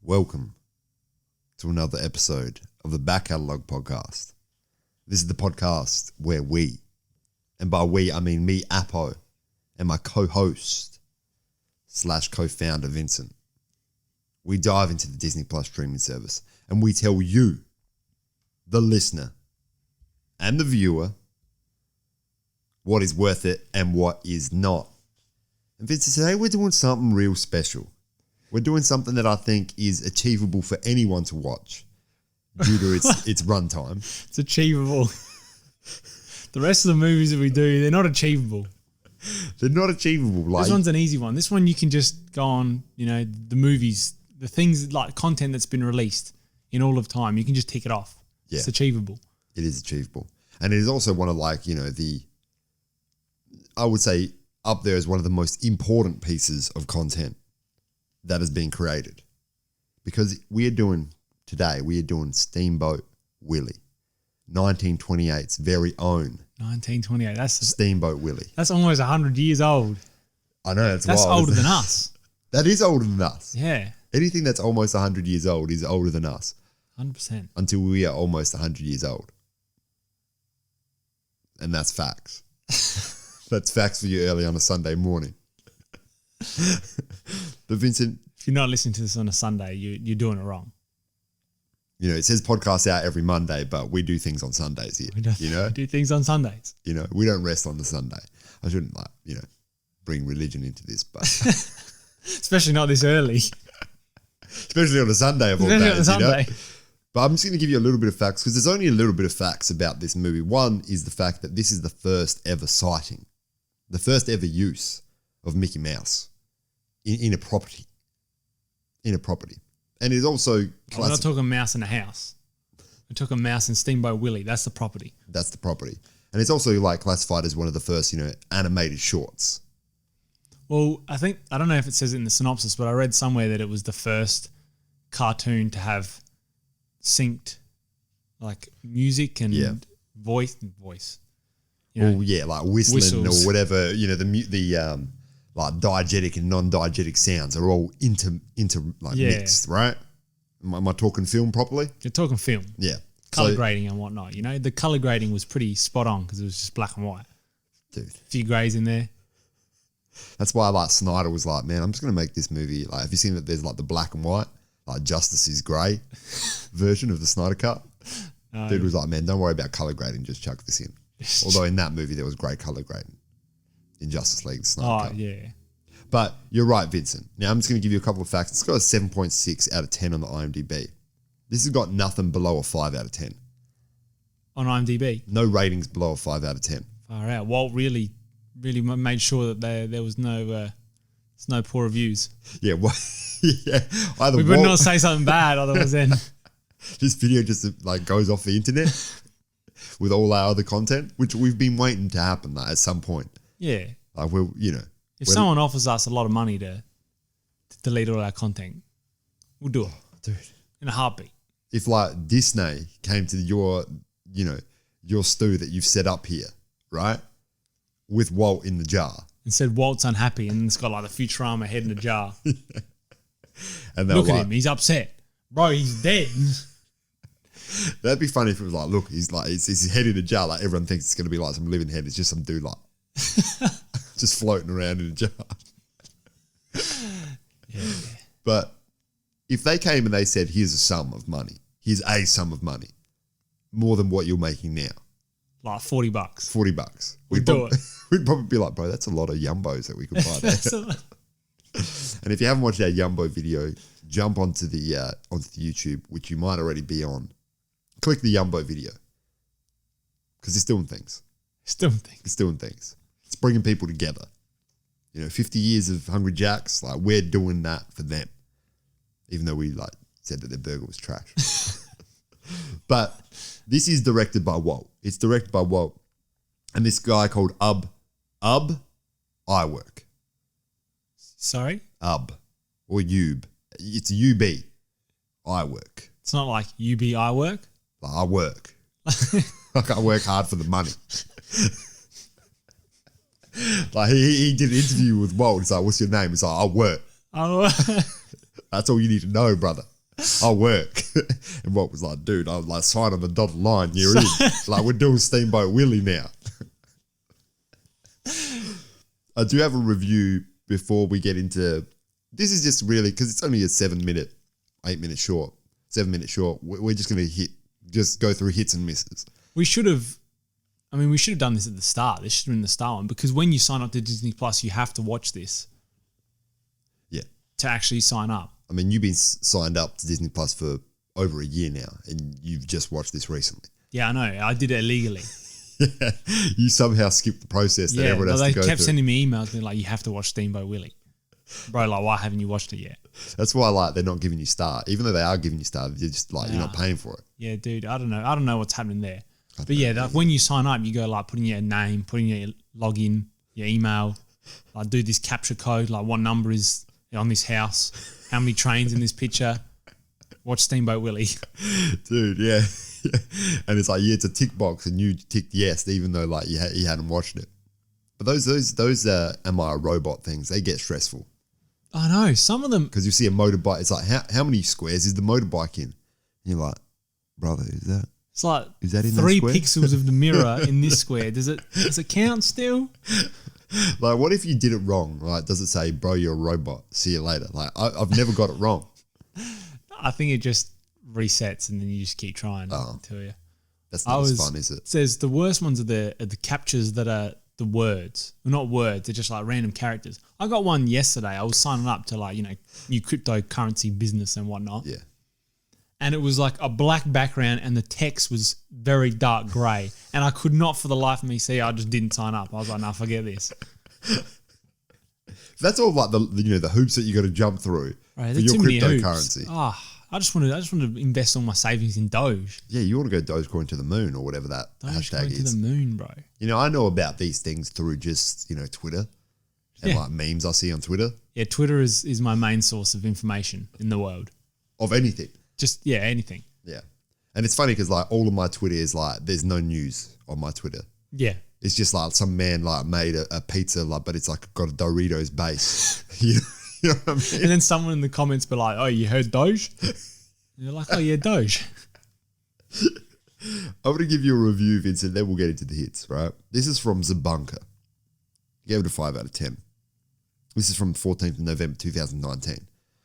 Welcome to another episode of the Back Catalogue podcast. This is the podcast where we, and by we I mean me, Apo, and my co-host / co-founder Vincent, we dive into the Disney Plus streaming service and we tell you, the listener and the viewer, what is worth it and what is not. And Vincent, today we're doing something real special. We're doing something that I think is achievable for anyone to watch due to its runtime. It's achievable. The rest of the movies that we do, they're not achievable. They're not achievable. This one's an easy one. This one you can just go on, the movies, the things like content that's been released in all of time. You can just tick it off. Yeah. It's achievable. It is achievable. And it is also one of I would say up there as one of the most important pieces of content that has been created. Because we are doing Steamboat Willie, 1928's very own. 1928. That's Steamboat Willie. That's almost 100 years old. I know, that's wild. Older than us. That is older than us. Yeah. Anything that's almost 100 years old is older than us. 100%. Until we are almost 100 years old. And that's facts. That's facts for you early on a Sunday morning. But Vincent, if you're not listening to this on a Sunday, you're doing it wrong. It says podcasts out every Monday, but we do things on Sundays here. We do things on Sundays. We don't rest on the Sunday. I shouldn't bring religion into this, but especially not this early. Especially on a Sunday of all days, on a Sunday. But I'm just going to give you a little bit of facts because there's only a little bit of facts about this movie. One is the fact that this is the first ever sighting, the first ever use of Mickey Mouse in a property. And it is also we're not talking mouse in a house. We're talking mouse in Steamboat Willie. That's the property. That's the property. And it's also classified as one of the first, animated shorts. Well, I don't know if it says it in the synopsis, but I read somewhere that it was the first cartoon to have synced music and voice. Like whistling whistles. Or whatever, the diegetic and non-diegetic sounds are all mixed, right? Am I talking film properly? You're talking film. Yeah. Color grading and whatnot, The color grading was pretty spot on because it was just black and white. Dude. A few greys in there. That's why Snyder was like, man, I'm just going to make this movie. Have you seen that there's the black and white, Justice is Grey version of the Snyder Cut? Dude was like, man, don't worry about color grading. Just chuck this in. Although in that movie, there was great color grading. In Justice League, the Snyder Cut. Oh, yeah. But you're right, Vincent. Now, I'm just going to give you a couple of facts. It's got a 7.6 out of 10 on the IMDb. This has got nothing below a 5 out of 10. On IMDb? No ratings below a 5 out of 10. Far out. Walt really made sure that there was no poor reviews. Yeah, well, yeah. We would not say something bad, otherwise then... This video just goes off the internet with all our other content, which we've been waiting to happen at some point. Yeah. If someone offers us a lot of money to delete all our content, we'll do it. Dude. In a heartbeat. If Disney came to your stew that you've set up here, right? With Walt in the jar. And said Walt's unhappy and it's got the Futurama head in a jar. And look at him, he's upset. Bro, he's dead. That'd be funny if it was look, he's his head in a jar. Everyone thinks it's going to be some living head. It's just some dude just floating around in a jar. Yeah. But if they came and they said, here's a sum of money, more than what you're making now. $40. $40. We'd do it. We'd probably be bro, that's a lot of Yumbos that we could buy there. And if you haven't watched our Yumbo video, jump onto the YouTube, which you might already be on. Click the Yumbo video. Because it's doing things. It's doing things. It's bringing people together. 50 years of Hungry Jacks, we're doing that for them. Even though we said that their burger was trash. But this is directed by Walt. It's directed by Walt. And this guy called Ub Iwerk. Sorry? Ub. Or Ube. It's UB. Iwerk. It's not like UB I work? I work. I work hard for the money. He did an interview with Walt. He's like, what's your name? He's like, I work. Oh. That's all you need to know, brother. I'll work. And Rob was like, dude, I was like, sign on the dotted line, you're in. Like, we're doing Steamboat Willie now. I do have a review before we get into, this is just really, because it's only a 8-minute short, 7-minute short. We're just going to just go through hits and misses. We should have done this at the start. This should have been the start one, because when you sign up to Disney Plus, you have to watch this. Yeah. To actually sign up. I mean, you've been signed up to Disney Plus for over a year now, and you've just watched this recently. Yeah, I know. I did it illegally. Yeah. You somehow skipped the process that everyone has to go through. They kept sending me emails being like, you have to watch Steamboat Willie. Bro, like, why haven't you watched it yet? That's why, like, they're not giving you Star. Even though they are giving you Star, they're just like, you're not paying for it. Yeah, dude, I don't know what's happening there. But yeah, like, when you sign up, you go like put in your name, put in your login, your email, like do this capture code, like what number is on this house, how many trains in this picture, watch Steamboat Willie. Dude, yeah. And it's like, yeah, it's a tick box and you ticked yes, even though like you hadn't watched it. But those Am I a Robot things, they get stressful. I know, some of them. Because you see a motorbike, it's like, how many squares is the motorbike in? And you're like, brother, It's like is that in 3 that pixels of the mirror in this square. Does it count still? Like, what if you did it wrong? Like, does it say, bro, you're a robot, see you later? Like, I've never got it wrong. I think it just resets and then you just keep trying until you. That's not as fun, is it? It says the worst ones are the captures that are the words. Well, not words, they're just like random characters. I got one yesterday. I was signing up to like, new cryptocurrency business and whatnot. Yeah. And it was like a black background and the text was very dark grey. And I could not for the life of me see. I just didn't sign up. I was like, nah, forget this. That's all like the hoops that you got to jump through for your cryptocurrency. I just want to invest all my savings in Doge. Yeah, you want to go Dogecoin to the moon or whatever that hashtag is. To the moon, bro. I know about these things through just, Twitter and like memes I see on Twitter. Yeah, Twitter is my main source of information in the world. Of anything. Just, anything. Yeah. And it's funny because like all of my Twitter is like, there's no news on my Twitter. Yeah. It's just like some man like made a pizza, like, but it's like got a Doritos base. You know what I mean? And then someone in the comments be like, oh, you heard Doge? And you're like, oh yeah, Doge. I'm going to give you a review, Vincent, then we'll get into the hits, right? This is from Zabunka. Gave it a 5 out of 10. This is from 14th of November 2019.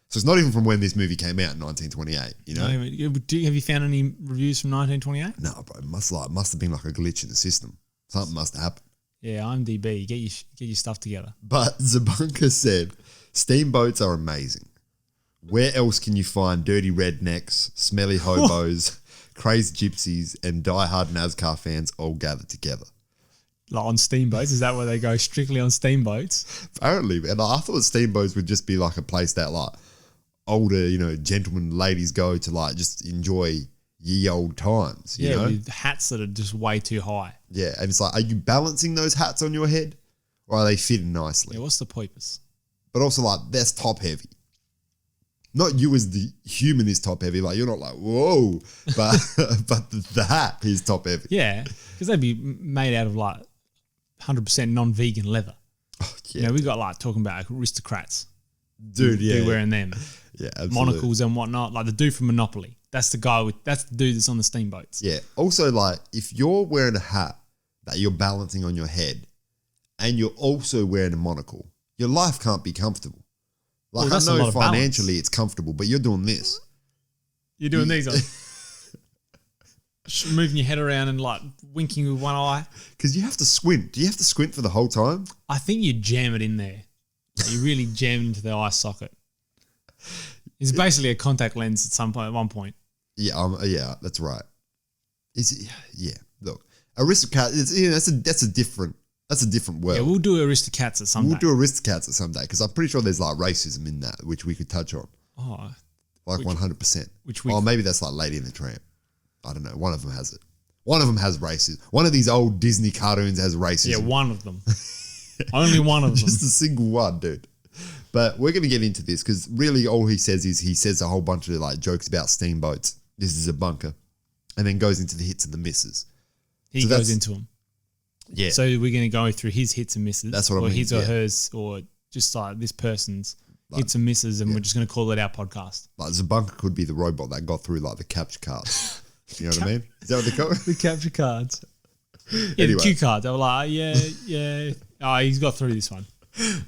So it's not even from when this movie came out in 1928, Have you found any reviews from 1928? No, bro. It must have been like a glitch in the system. Something must have happened. Yeah, IMDb. Get your stuff together. But Zabunka said, steamboats are amazing. Where else can you find dirty rednecks, smelly hobos, crazed gypsies, and diehard NASCAR fans all gathered together? Like on steamboats? Is that where they go strictly on steamboats? Apparently, man. I thought steamboats would just be like a place that like older, gentlemen, ladies go to like just enjoy ye old times, you know? With hats that are just way too high. Yeah, and it's like, are you balancing those hats on your head or are they fitting nicely? Yeah, what's the purpose? But also like, that's top heavy. Not you as the human is top heavy, like you're not like, whoa, but the hat is top heavy. Yeah, because they'd be made out of like 100% non-vegan leather. Oh, yeah. We got like talking about aristocrats. Dude, be wearing them. Yeah, absolutely. Monocles and whatnot. Like the dude from Monopoly. That's the dude that's on the steamboats. Yeah. Also, like, if you're wearing a hat that you're balancing on your head and you're also wearing a monocle, your life can't be comfortable. Like, I know financially it's comfortable, but you're doing this. You're doing these on. Moving your head around and like winking with one eye. Because you have to squint. Do you have to squint for the whole time? I think you jam it in there. You really jam it into the eye socket. It's basically a contact lens at one point. Yeah, that's right. Is it? Yeah. Look, aristocrat. That's a different world. Yeah, we'll do aristocats at some day. We'll do aristocats at some day because I'm pretty sure there's like racism in that, which we could touch on. Oh, like 100%. Maybe that's like Lady and the Tramp. I don't know. One of them has it. One of them has racism. One of these old Disney cartoons has racism. Yeah, one of them. Only one of them. Just a single one, dude. But we're going to get into this because really all he says is he says a whole bunch of like jokes about steamboats. This is a bunker. And then goes into the hits and the misses. He goes into them. Yeah. So we're going to go through his hits and misses. That's what I mean. Or his or hers or just like this person's hits and misses, and we're just going to call it our podcast. Like Zabunka could be the robot that got through like the capture cards. You know what I mean? Is that what they call it? The capture cards. Yeah, Anyway. the cue cards. They were like, yeah. Oh, he's got through this one.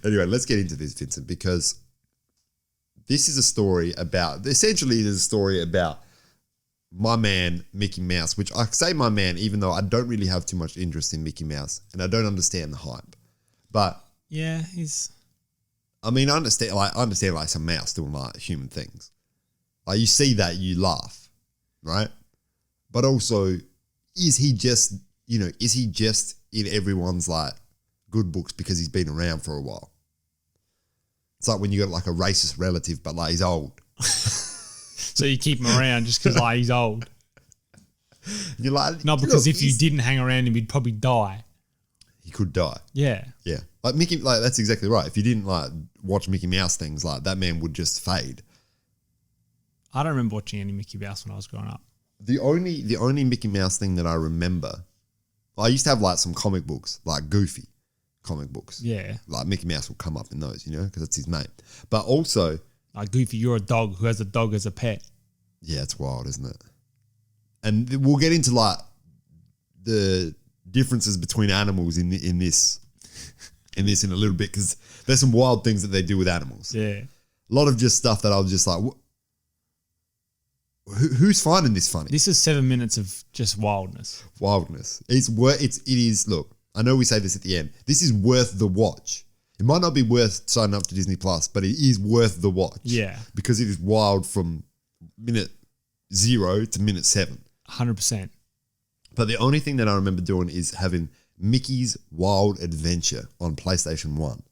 Anyway, let's get into this, Vincent, because this is a story about, essentially it is a story about my man, Mickey Mouse, which I say my man, even though I don't really have too much interest in Mickey Mouse and I don't understand the hype. But yeah, I mean, I understand like some mouse doing like human things. Like you see that, you laugh, right? But also, is he just in everyone's like good books because he's been around for a while? It's like when you got like a racist relative, but like he's old. So you keep him around just because like he's old. And you're like, Not because look, if you didn't hang around him, he'd probably die. he could die. Yeah. Yeah. Like Mickey, like that's exactly right. If you didn't like watch Mickey Mouse things, like that man would just fade. I don't remember watching any Mickey Mouse when I was growing up. The only Mickey Mouse thing that I remember, I used to have like some comic books, like Goofy comic books. Yeah. Like Mickey Mouse will come up in those, you know, because that's his mate. But also, Like Goofy, you're a dog who has a dog as a pet. yeah, it's wild, isn't it? And we'll get into like the differences between animals in this in a little bit, because there's some wild things that they do with animals. Yeah. A lot of just stuff that I was just like, who's finding this funny? This is 7 minutes of just wildness. Wildness. It is. Look, I know we say this at the end. This is worth the watch. It might not be worth signing up to Disney Plus, but it is worth the watch. Yeah. Because it is wild from minute 0 to minute 7. 100%. But the only thing that I remember doing is having Mickey's Wild Adventure on PlayStation 1.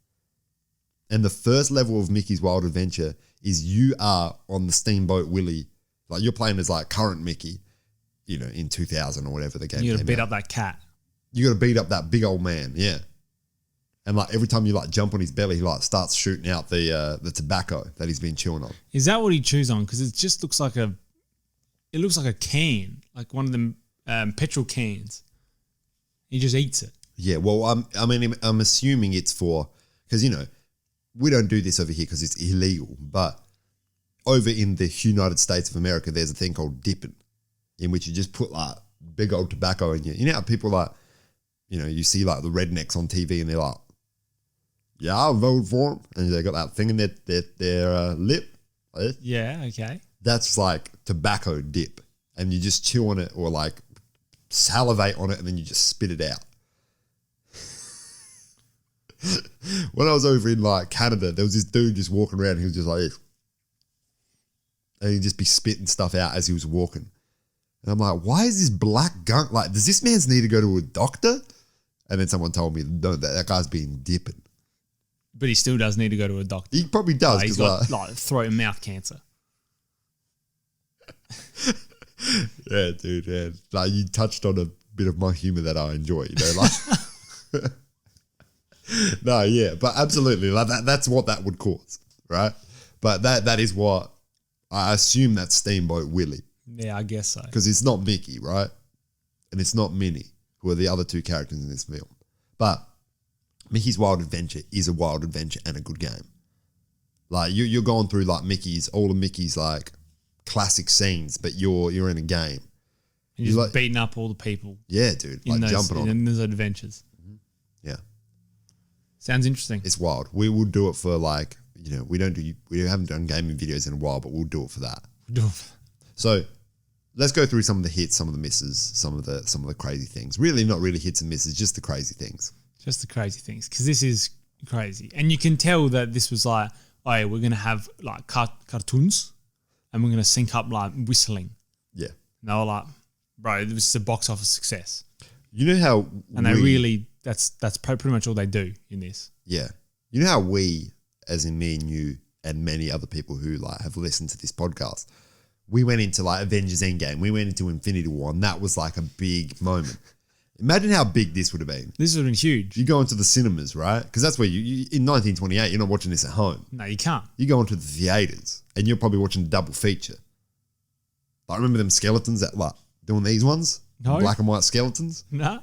And the first level of Mickey's Wild Adventure is you are on the Steamboat Willie. Like you're playing as like current Mickey, you know, in 2000 or whatever the game You got to came beat out. up that cat. You got to beat up that big old man, yeah. And like every time you like jump on his belly, he like starts shooting out the tobacco that he's been chewing on. Is that what he chews on? Because it just looks like a can, like one of them petrol cans. He just eats it. Yeah, well, I'm assuming it's for, because, you know, we don't do this over here because it's illegal, but over in the United States of America, there's a thing called dipping, in which you just put like big old tobacco in you. You know how people like, you know, you see like the rednecks on TV and they're like, yeah, I'll vote for him. And they got that thing in their lip. Like this. Yeah, okay. That's like tobacco dip. And you just chew on it or like salivate on it and then you just spit it out. When I was over in like Canada, there was this dude just walking around. He was just like this. And he'd just be spitting stuff out as he was walking. And I'm like, why is this black gunk? Like, does this man need to go to a doctor? And then someone told me, no, that guy's been dipping. But he still does need to go to a doctor. He probably does. He's got like throat and mouth cancer. Yeah, dude. Yeah. Like you touched on a bit of my humor that I enjoy. You know, like. No, yeah, but absolutely, like that's what that would cause, right? But that is what I assume that's Steamboat Willie. Yeah, I guess so. Because it's not Mickey, right? And it's not Minnie, who are the other two characters in this film. But Mickey's Wild Adventure is a wild adventure and a good game. Like you're going through like all of Mickey's like classic scenes, but you're in a game. And you're like beating up all the people. Yeah, dude. Like jumping on in those adventures. Yeah. Sounds interesting. It's wild. We will do it for like, you know, we haven't done gaming videos in a while, but we'll do it for that. So let's go through some of the hits, some of the misses, some of the crazy things. Really not really hits and misses, just the crazy things. Just the crazy things. Because this is crazy. And you can tell that this was like, oh yeah, we're going to have like cartoons and we're going to sync up like whistling. Yeah. And they were like, bro, this is a box office success. You know how they really, that's pretty much all they do in this. Yeah. You know how we, as in me and you and many other people who like have listened to this podcast, we went into like Avengers Endgame, we went into Infinity War, and that was like a big moment. Imagine how big this would have been. This would have been huge. You go into the cinemas, right? Because that's where you in 1928, you're not watching this at home. No, you can't. You go into the theaters and you're probably watching a double feature. Like, remember them skeletons that like doing these ones? No. Black and white skeletons? No.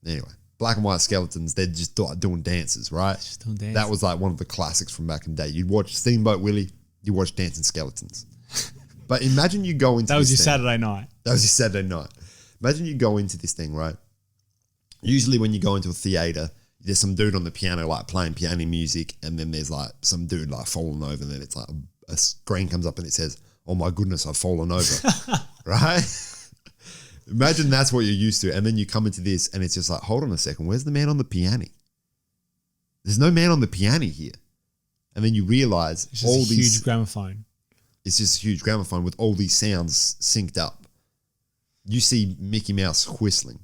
Anyway, black and white skeletons, they're just like doing dances, right? Just doing dances. That was like one of the classics from back in the day. You'd watch Steamboat Willie, you watch Dancing Skeletons. But imagine you go into that was this your thing. Saturday night. That was your Saturday night. Imagine you go into this thing, right? Usually when you go into a theater, there's some dude on the piano like playing piano music, and then there's like some dude like falling over, and then it's like a screen comes up and it says, "Oh my goodness, I've fallen over." Right? Imagine that's what you're used to, and then you come into this and it's just like, hold on a second, where's the man on the piano? There's no man on the piano here. And then you realize It's just a huge gramophone. It's just a huge gramophone with all these sounds synced up. You see Mickey Mouse whistling.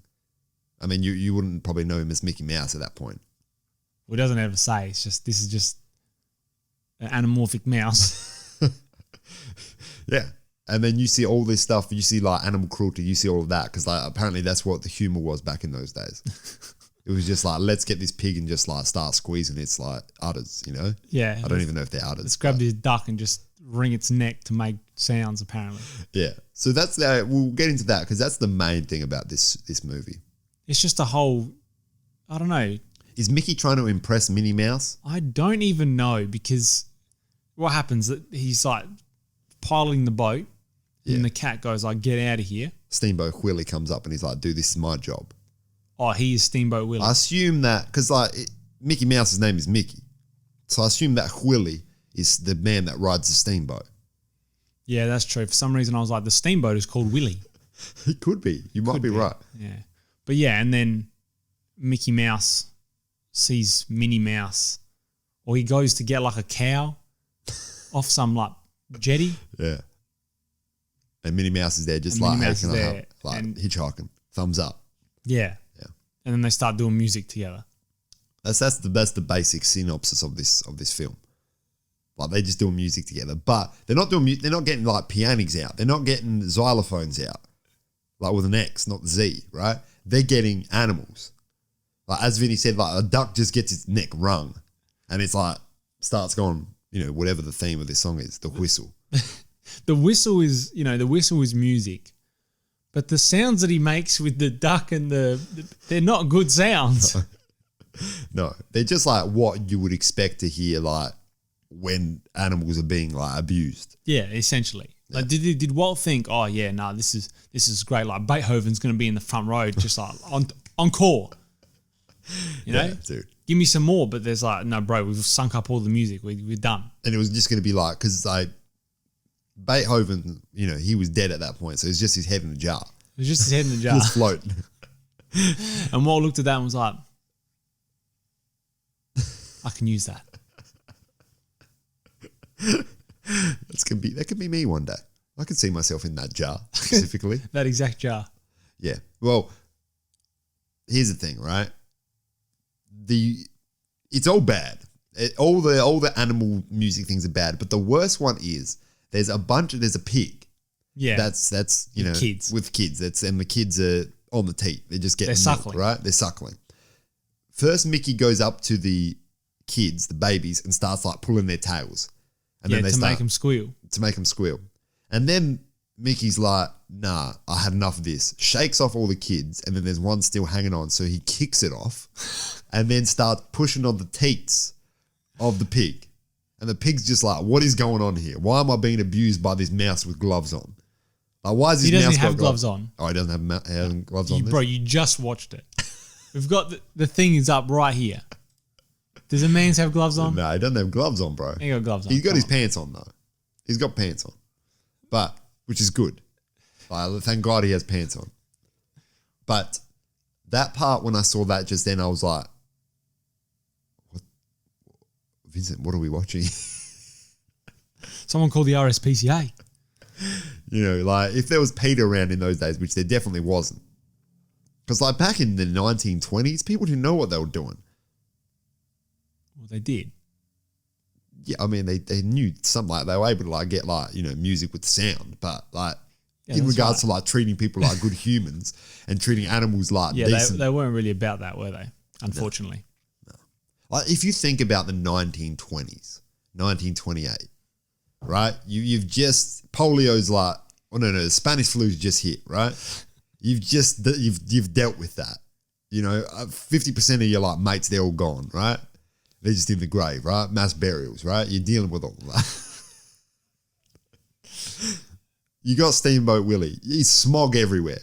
I mean, you wouldn't probably know him as Mickey Mouse at that point. Well, it doesn't ever say. It's just, this is just an anamorphic mouse. Yeah. And then you see all this stuff. You see like animal cruelty. You see all of that because like apparently that's what the humor was back in those days. It was just like, let's get this pig and just like start squeezing its like udders, you know? Yeah. I don't even know if they're udders. Let's grab this duck and just wring its neck to make sounds, apparently. Yeah. So that's we'll get into that because that's the main thing about this movie. It's just a whole, I don't know. Is Mickey trying to impress Minnie Mouse? I don't even know, because what happens, that he's like piloting the boat and the cat goes like, get out of here. Steamboat Willie comes up and he's like, dude, this is my job. Oh, he is Steamboat Willie. I assume that, because like Mickey Mouse's name is Mickey. So I assume that Willie is the man that rides the steamboat. Yeah, that's true. For some reason I was like, the steamboat is called Willie. It could be. You might be right. Yeah. But yeah, and then Mickey Mouse sees Minnie Mouse, or he goes to get like a cow off some like jetty. Yeah. And Minnie Mouse is there just And like, Minnie hey, Mouse can is I there, help? Like and- hitchhiking. Thumbs up. Yeah. Yeah. And then they start doing music together. That's the basic synopsis of this film. Like they just doing music together, but they're not getting like pianos out. They're not getting xylophones out, like with an X, not Z, right? They're getting animals. Like as Vinny said, like a duck just gets its neck wrung, and it's like starts going, whatever the theme of this song is, the whistle. The whistle is music, but the sounds that he makes with the duck and they're not good sounds. No, they're just like what you would expect to hear, like when animals are being like abused. Yeah, essentially. Yeah. Like, did Walt think, oh yeah, no, this is great. Like Beethoven's going to be in the front row, just like encore. You know, yeah, dude. Give me some more. But there's like, no, bro, we've sunk up all the music. We're done. And it was just going to be like, because like Beethoven, he was dead at that point, so it's just his head in a jar. It was just his head in the jar, just floating. And Walt looked at that and was like, I can use that. That could be me one day. I could see myself in that jar specifically. That exact jar. Yeah. Well, here's the thing, right? It's all bad. All the animal music things are bad, but the worst one is there's a pig. Yeah. That's kids. With kids. And the kids are on the teat. They're just getting They're milk, suckling. right? They're suckling. First, Mickey goes up to the kids, the babies, and starts like pulling their tails. And then they make them squeal. To make them squeal. And then Mickey's like, nah, I had enough of this. Shakes off all the kids, and then there's one still hanging on, so he kicks it off and then starts pushing on the teats of the pig. And the pig's just like, what is going on here? Why am I being abused by this mouse with gloves on? Like, why is this mouse got He doesn't have gloves on. Oh, he doesn't have gloves on? Bro, you just watched it. We've got the thing is up right here. Does a man's have gloves on? No, he doesn't have gloves on, bro. He got gloves on. He's got his pants on, though. He's got pants on. But, which is good. Like, thank God he has pants on. But that part, when I saw that just then, I was like, what? Vincent, what are we watching? Someone called the RSPCA. Like, if there was PETA around in those days, which there definitely wasn't. Because, like, back in the 1920s, people didn't know what they were doing. Well, they did. Yeah, I mean, they knew something, like they were able to like get like music with sound, but like in regards to like treating people like good humans and treating animals like decent. They weren't really about that, were they? Unfortunately, no. Like if you think about the 1920s, 1928, right? You've just polio's like, oh no, the Spanish flu's just hit, right? You've dealt with that. You know, 50% of your like mates, they're all gone, right? They're just in the grave, right? Mass burials, right? You're dealing with all of that. You got Steamboat Willie. He's smog everywhere.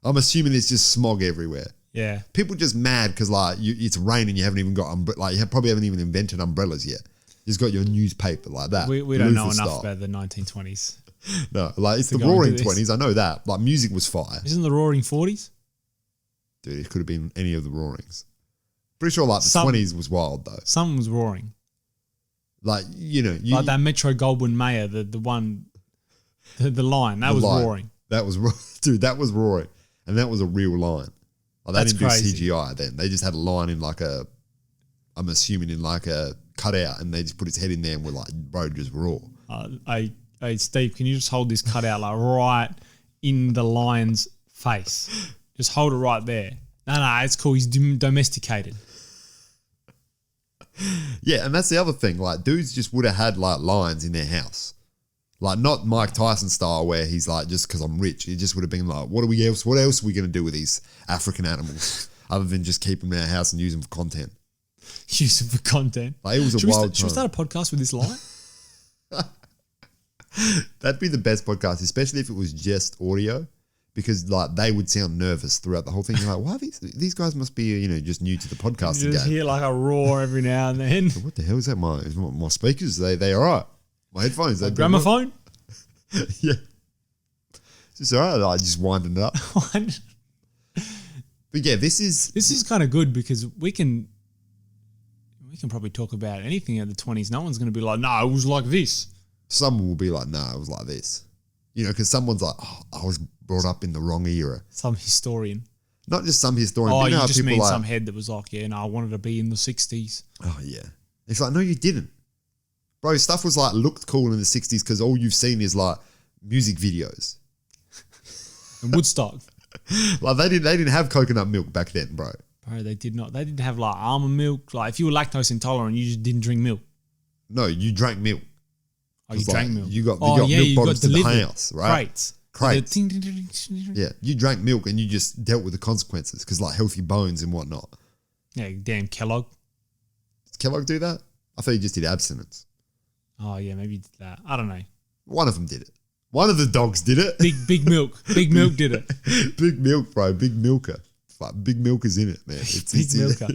I'm assuming there's just smog everywhere. Yeah. People just mad because like it's raining. You haven't even got you probably haven't even invented umbrellas yet. You just got your newspaper like that. We don't know enough about the 1920s. No, like it's the roaring 20s. I know that. Like music was fire. Isn't the roaring 40s? Dude, it could have been any of the roarings. Pretty sure like the 20s was wild though. Something was roaring. Like, you know. Like that Metro Goldwyn Mayer, the one, the line, that was roaring. That was, dude, that was roaring. And that was a real line. Like, they didn't do CGI then. They just had a line in like I'm assuming in like a cutout, and they just put his head in there and were like, bro, just raw. Hey, Steve, can you just hold this cutout like right in the lion's face? Just hold it right there. No, it's cool. He's domesticated. Yeah, and that's the other thing. Like, dudes just would have had like lions in their house. Like, not Mike Tyson style where he's like, just because I'm rich. It just would have been like, what else are we going to do with these African animals other than just keep them in our house and use them for content? Use them for content. Like, it was a wild time. Should we start a podcast with this lion? That'd be the best podcast, especially if it was just audio, because like they would sound nervous throughout the whole thing. You're like, wow, these guys must be, you know, just new to the podcasting game. You just hear like a roar every now and then. What the hell is that? My speakers, they all right. My headphones, they gramophone? Yeah. It's just all right. Like just winding it up. But yeah, this is kind of good because we can probably talk about anything in the 20s. No one's going to be like, no, it was like this. Someone will be like, no, it was like this. You know, because someone's like, oh, I was brought up in the wrong era. Some historian. Not just some historian. Oh, you just mean like, some head that was like, yeah, no, I wanted to be in the 60s. Oh, yeah. It's like, no, you didn't. Bro, stuff was like, looked cool in the 60s because all you've seen is like music videos. And Woodstock. Like they didn't have coconut milk back then, bro. Bro, they did not. They didn't have like almond milk. Like if you were lactose intolerant, you just didn't drink milk. No, you drank milk. Oh, you drank milk. You got milk bottles to the house, right? Crates. Yeah, you drank milk and you just dealt with the consequences because like healthy bones and whatnot. Yeah, damn Kellogg. Does Kellogg do that? I thought he just did abstinence. Oh yeah, maybe he did that. I don't know. One of them did it. One of the dogs did it. Big Milk. Big Milk did it. Big Milk, bro. Big Milker. Big Milk is in it, man. Big Milker.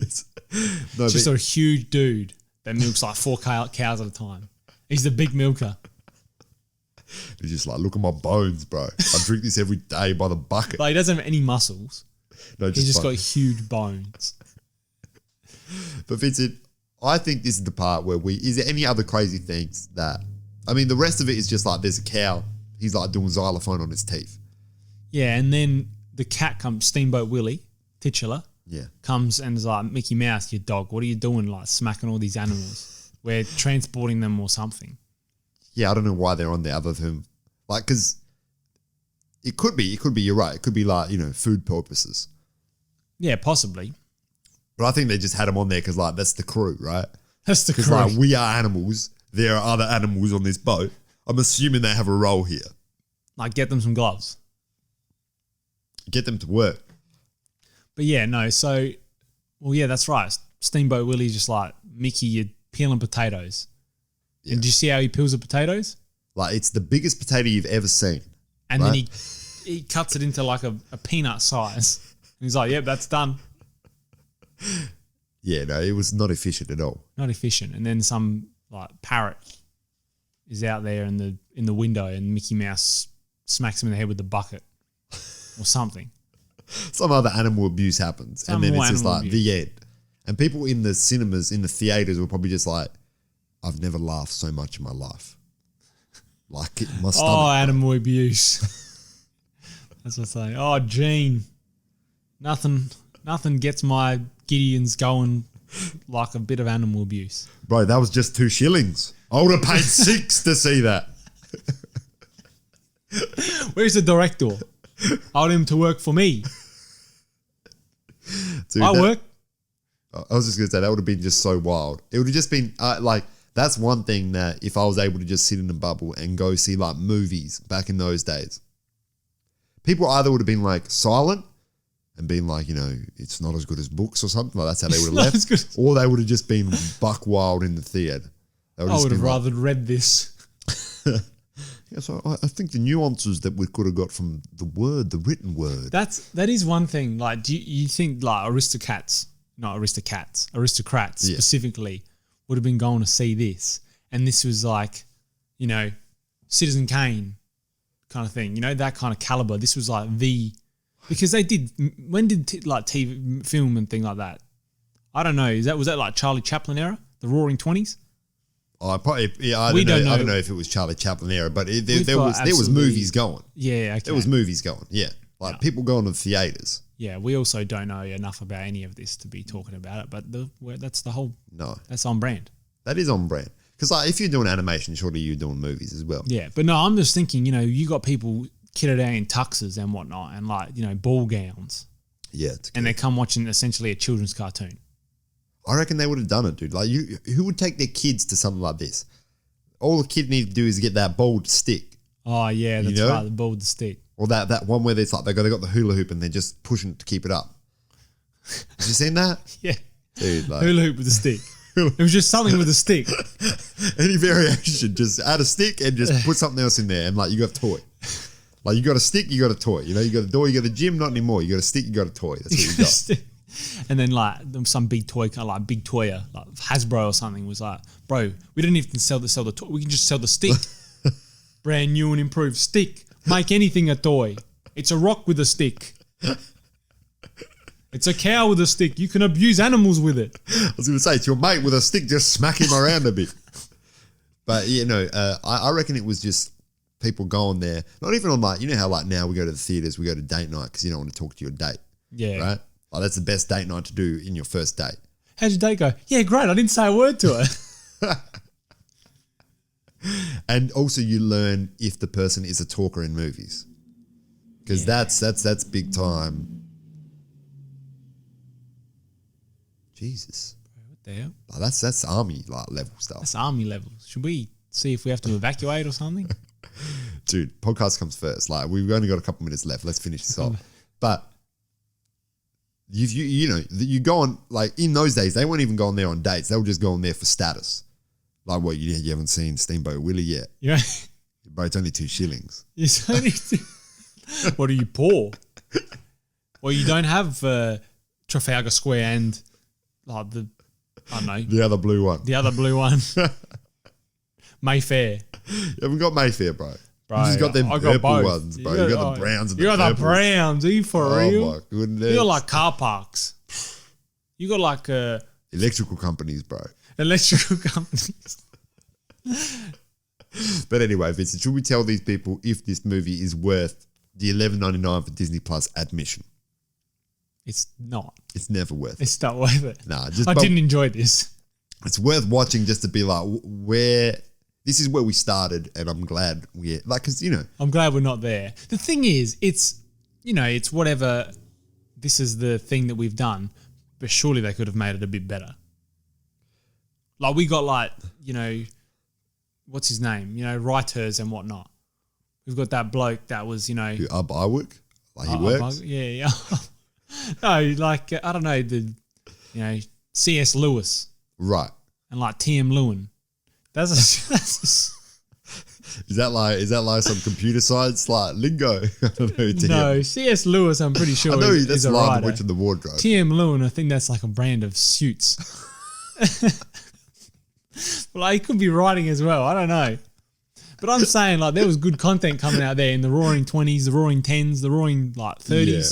Just a huge dude that milks like 4 cows at a time. He's the big milker. He's just like, look at my bones, bro. I drink this every day by the bucket. Like he doesn't have any muscles. No, he's just got huge bones. But Vincent, I think this is the part where is there any other crazy things that, I mean, the rest of it is just like there's a cow. He's like doing xylophone on its teeth. Yeah, and then the cat comes, Steamboat Willie, titular, comes and is like, Mickey Mouse, your dog, what are you doing? Like smacking all these animals. We're transporting them or something. Yeah, I don't know why they're on there other than, like, because it could be, you're right. It could be like, you know, food purposes. Yeah, possibly. But I think they just had them on there because, like, that's the crew, right? That's the crew. Because, like, we are animals. There are other animals on this boat. I'm assuming they have a role here. Like, get them some gloves. Get them to work. But yeah, no, so, well, yeah, that's right. Steamboat Willie's just like, Mickey, you're peeling potatoes. Yeah. And do you see how he peels the potatoes? Like, it's the biggest potato you've ever seen. And then he cuts it into like a peanut size. And he's like, yep, that's done. Yeah, no, it was not efficient at all. Not efficient. And then some like parrot is out there in the window and Mickey Mouse smacks him in the head with the bucket or something. Some other animal abuse happens. And then it's just like the end. And people in the cinemas, in the theaters were probably just like, I've never laughed so much in my life. Like my stomach. Oh, animal abuse. That's what I say. Oh, Gene. Nothing gets my Gideons going like a bit of animal abuse. Bro, that was just 2 shillings. I would have paid 6 to see that. Where's the director? I want him to work for me. Dude, I was just going to say, that would have been just so wild. It would have just been like, that's one thing that if I was able to just sit in a bubble and go see like movies back in those days, people either would have been like silent and been like, it's not as good as books or something. Like that's how they would have Not left. as good. Or they would have just been buck wild in the theatre. I would have rather read this. Yeah, so I think the nuances that we could have got from the written word. That is one thing. Like, do you think like aristocrats specifically would have been going to see this, and this was like, Citizen Kane kind of thing, that kind of caliber. This was like because they did. When did TV film and thing like that? I don't know. Was that like Charlie Chaplin era, the Roaring '20s? I don't know if it was Charlie Chaplin era, but there was movies going. Yeah, okay. There was movies going. Yeah, people going to the theaters. Yeah, we also don't know enough about any of this to be talking about it, but that's the whole. No, that's on brand. That is on brand because if you're doing animation, surely you're doing movies as well. Yeah, but no, I'm just thinking. You got people kitted out in tuxes and whatnot, and ball gowns. Yeah, and they come watching essentially a children's cartoon. I reckon they would have done it, dude. Like, who would take their kids to something like this? All the kid needs to do is get that bald stick. Oh yeah, that's right, the bald stick. Or that one where it's like they got the hula hoop and they're just pushing it to keep it up. Have you seen that? Yeah, dude. Hula hoop with a stick. It was just something with a stick. Any variation, just add a stick and just put something else in there, and you got a toy. Like you got a stick, you got a toy. You got a door, you got a gym. Not anymore. You got a stick, you got a toy. That's what you got. And then some big toy, like Big Toya, like Hasbro or something, was like, bro, we don't even sell the toy. We can just sell the stick. Brand new and improved stick. Make anything a toy. It's a rock with a stick. It's a cow with a stick. You can abuse animals with it. I was going to say, it's your mate with a stick, just smack him around a bit. But, I reckon it was just people going there. Not even on how now we go to the theatres, we go to date night because you don't want to talk to your date. Yeah. Right? Like that's the best date night to do in your first date. How'd your date go? Yeah, great. I didn't say a word to her. And also you learn if the person is a talker in movies. Because that's big time. Jesus. What the hell? Like that's army level stuff. That's army level. Should we see if we have to evacuate or something? Dude, podcast comes first. We've only got a couple minutes left. Let's finish this off. But you go on, in those days, they weren't even going there on dates. They were just going there for status. Like, what, you haven't seen Steamboat Willie yet? Yeah. Bro, it's only 2 shillings. It's only 2. What are you, poor? Well, you don't have Trafalgar Square and, I don't know. The other blue one. The other blue one. Mayfair. You haven't got Mayfair, bro. Bro, you just got them purple both. ones, bro. You got the browns and the purples. You got the browns. Are you for real? Oh, my goodness. You got car parks. You got electrical companies, bro. Electrical companies. But anyway, Vincent, should we tell these people if this movie is worth the $11.99 for Disney Plus admission? It's not. It's never worth it. It's not worth it. Nah, I didn't enjoy this. It's worth watching just to be this is where we started, and I'm glad because I'm glad we're not there. The thing is, it's whatever. This is the thing that we've done, but surely they could have made it a bit better. We got what's his name? Writers and whatnot. We've got that bloke that was Who, Barwick? He works? Yeah. No, I don't know, C.S. Lewis. Right. And T.M. Lewin. Is that like some computer science lingo? I don't know. No, C.S. Lewis, I'm pretty sure. I know that's a Lion writer. the Witch in the Wardrobe. T.M. Lewin, I think that's a brand of suits. Well, he could be writing as well. I don't know. But I'm saying there was good content coming out there in the Roaring 20s, the Roaring 10s, the Roaring 30s. Yeah.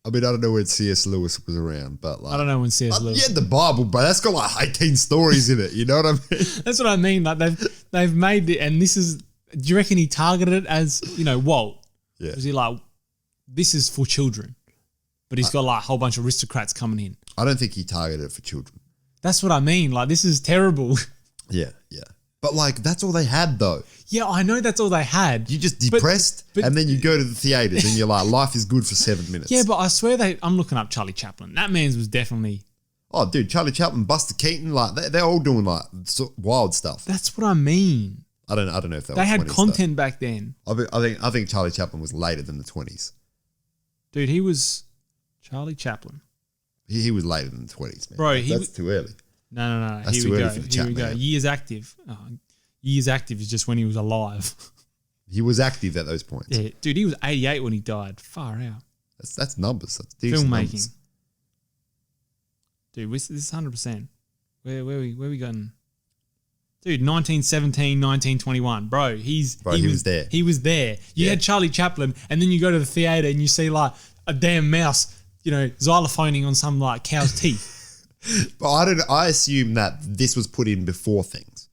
I mean, I don't know when C.S. Lewis was around, but I don't know when C.S. Lewis. Yeah, the Bible, bro. That's got 18 stories in it. You know what I mean? That's what I mean. They've made it, and this is. Do you reckon he targeted it as Walt? Yeah. Was he this is for children, but he's got a whole bunch of aristocrats coming in? I don't think he targeted it for children. That's what I mean. This is terrible. Yeah. But that's all they had though. Yeah, I know that's all they had. You just depressed and then you go to the theaters and you're like, life is good for 7 minutes. Yeah, but I swear I'm looking up Charlie Chaplin. That man's was definitely. Oh, dude, Charlie Chaplin, Buster Keaton, they're all doing wild stuff. That's what I mean. I don't know if they had content back then. I think Charlie Chaplin was later than the 20s. Dude, he was Charlie Chaplin. He was later than the 20s, man. Bro, That's too early. No. That's Here too we early go. for the Here we chat, go. man. Years active. Years active is just when he was alive. He was active at those points. Yeah, dude, he was 88 when he died. Far out. That's numbers. That's decent Filmmaking. numbers. Dude, this is 100%. Where we going? Dude, 1917, 1921. Bro, he was there. He was there. You had Charlie Chaplin, and then you go to the theater and you see like a damn mouse, xylophoning on some like cow's teeth. But I assume that this was put in before things.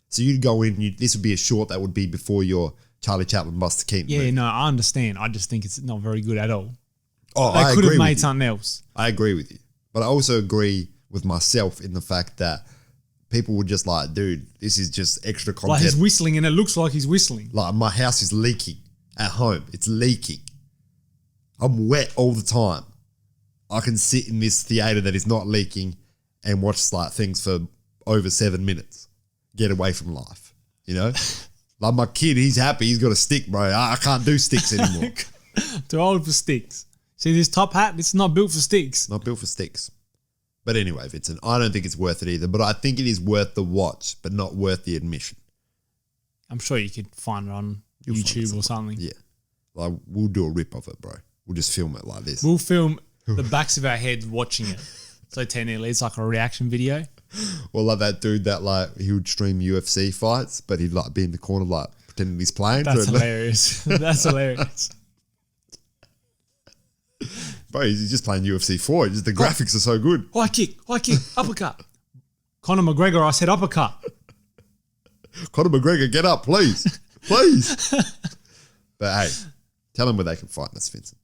So you'd go in, this would be a short that would be before your Charlie Chaplin Buster Keaton Yeah, movie. no, I understand. I just think it's not very good at all. Oh, They I could agree have with made you. something else. I agree with you. But I also agree with myself in the fact that people were just like, dude, this is just extra content. Like he's whistling and it looks like he's whistling. Like my house is leaking at home. It's leaking. I'm wet all the time. I can sit in this theater that is not leaking and watch like things for over 7 minutes. Get away from life, Like my kid, he's happy. He's got a stick, bro. I can't do sticks anymore. Too old for sticks. See this top hat? It's not built for sticks. Not built for sticks. But anyway, Vincent, I don't think it's worth it either. But I think it is worth the watch, but not worth the admission. I'm sure you could find it on You'll find YouTube it or something. Yeah. Like we'll do a rip of it, bro. We'll just film it like this. We'll film the backs of our heads watching it. So technically it's like a reaction video. Or like that dude that like he would stream UFC fights, but he'd like be in the corner like pretending he's playing. That's So, hilarious. That's hilarious. bro, he's just playing UFC 4. Just the graphics are so good. High kick, uppercut. Conor McGregor, I said uppercut. Conor McGregor, get up, please. Please. But hey, tell them where they can find us, Vincent.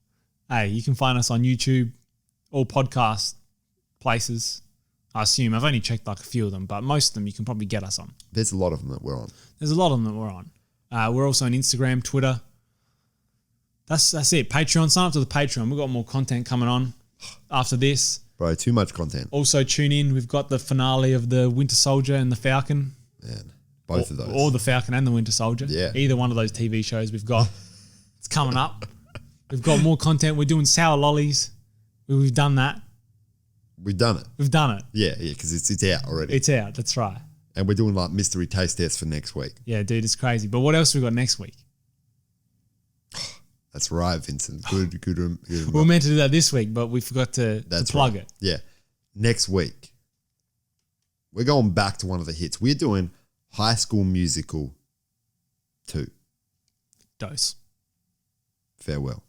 Hey, you can find us on YouTube, all podcast places. I assume. I've only checked like a few of them, but most of them you can probably get us on. There's a lot of them that we're on. There's a lot of them that we're on. We're also on Instagram, Twitter. That's it. Patreon. Sign up to the Patreon. We've got more content coming on after this. Bro, too much content. Also tune in. We've got the finale of the Winter Soldier and the Falcon. Man, both of those. Or the Falcon and the Winter Soldier. Yeah. Either one of those TV shows we've got. It's coming up. We've got more content. We're doing sour lollies. We've done that. We've done it. We've done it. Yeah, because it's out already. It's out. That's right. And we're doing like mystery taste tests for next week. Yeah, dude, it's crazy. But what else we got next week? That's right, Vincent. Good. We were meant to do that this week, but we forgot to plug it. Yeah. Next week, we're going back to one of the hits. We're doing High School Musical 2. Dose. Farewell.